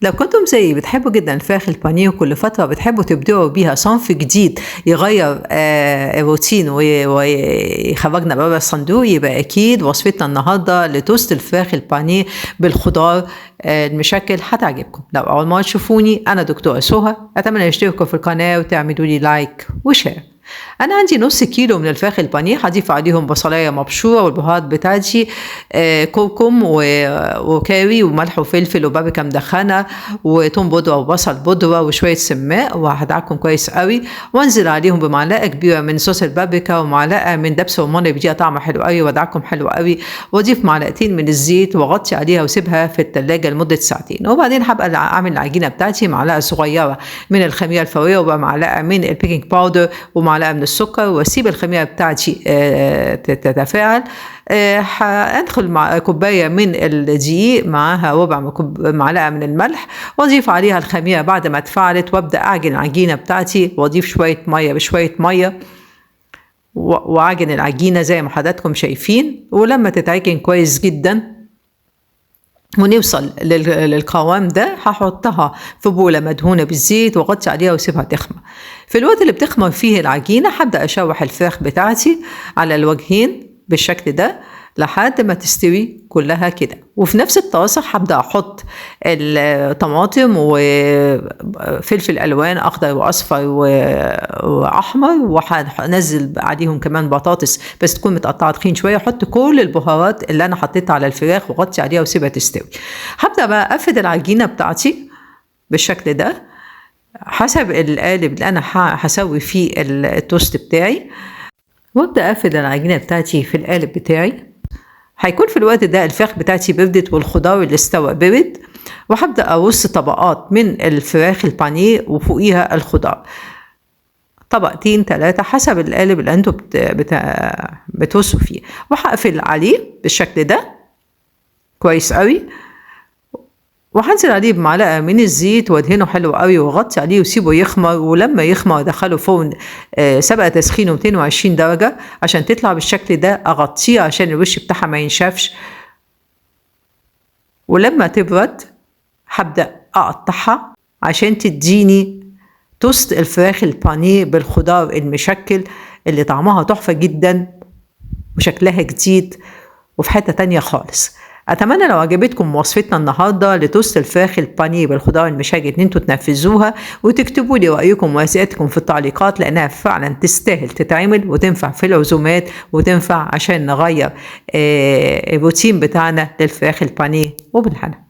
لو كنتم زيي بتحبوا جدا الفراخ البانيه وكل فترة بتحبوا تبدأوا بيها صنف جديد يغير الروتين ويخرجنا بره الصندوق، يبقى أكيد وصفتنا النهاردة لتوست الفراخ البانيه بالخضار المشكل هتعجبكم. لو أول مرة تشوفوني أنا دكتورة سهى، أتمنى تشتركوا في القناة وتعملوا لي لايك وشير. أنا عندي نص كيلو من الفراخ البانيه، هضيف عليهم بصلاية مبشورة والبهارات بتاعتي كركم وكاري وملح وفلفل وبابريكا مدخنة وتوم بودرة وبصل بودرة وشوية سماق، وهدعكم كويس قوي وانزل عليهم بمعلقة كبيرة من صوص البابريكا ومعلقة من دبس رمان اللي بيديها طعم حلو قوي، وادعكم حلو قوي، واضيف معلقتين من الزيت واغطي عليها واسيبها في التلاجة لمدة ساعتين. وبعدين هبقى اعمل العجينة بتاعتي، معلقة صغيرة من الخميرة الفورية ومعلقة من البيكنج باودر ومعلقة من السكر، واسيب الخميرة بتاعتي تتفاعل. هادخل مع كوباية من الدقيق معاها ربع معلقة من الملح، واضيف عليها الخميرة بعد ما اتفعلت، وابدأ اعجن العجينة بتاعتي، واضيف شوية مية بشوية مية واعجن العجينة زي ما حضراتكم شايفين. ولما تتعجن كويس جدا ونوصل للقوام ده، هحطها في بولة مدهونة بالزيت واغطي عليها واسيبها تخمر. في الوقت اللي بتخمر فيه العجينة هبدأ اشوح الفراخ بتاعتي على الوجهين بالشكل ده لحد ما تستوي كلها كده. وفي نفس الطاسة هبدأ احط الطماطم وفلفل الوان اخضر واصفر واحمر، وهنزل عليهم كمان بطاطس بس تكون متقطعه تخين شويه. احط كل البهارات اللي انا حطيتها على الفراخ واغطي عليها واسيبها تستوي. هبدأ بقى افرد العجينة بتاعتي بالشكل ده حسب القالب اللي انا هسوي فيه التوست بتاعي، وابدأ افرد العجينة بتاعتي في القالب بتاعي. هيكون في الوقت ده الفراخ بتاعتي بردت والخضار اللي استوى برد، وهبدأ ارص طبقات من الفراخ البانيه وفوقيها الخضار، طبقتين 3 حسب القالب اللي انتوا بترصوا فيه، وهقفل عليه بالشكل ده كويس قوي، وهنزل عليه بمعلقة من الزيت وادهنه حلو قوي واغطي عليه وسيبه يخمر. ولما يخمر ادخله فرن سبق تسخينه 220 درجة عشان تطلع بالشكل ده. اغطيه عشان الوش بتاعها ما ينشفش. ولما تبرد هبدأ اقطعها عشان تديني توست الفراخ البانيه بالخضار المشكل اللي طعمها تحفة جدا وشكلها جديد وفي حتة تانية خالص. أتمنى لو عجبتكم وصفتنا النهاردة لتوست الفراخ البانيه بالخضار المشكل إن انتوا تنفذوها وتكتبوا لي رأيكم وأسئلتكم في التعليقات، لأنها فعلا تستاهل تتعمل وتنفع في العزومات وتنفع عشان نغير الروتين بتاعنا للفراخ البانيه. وبالهنا.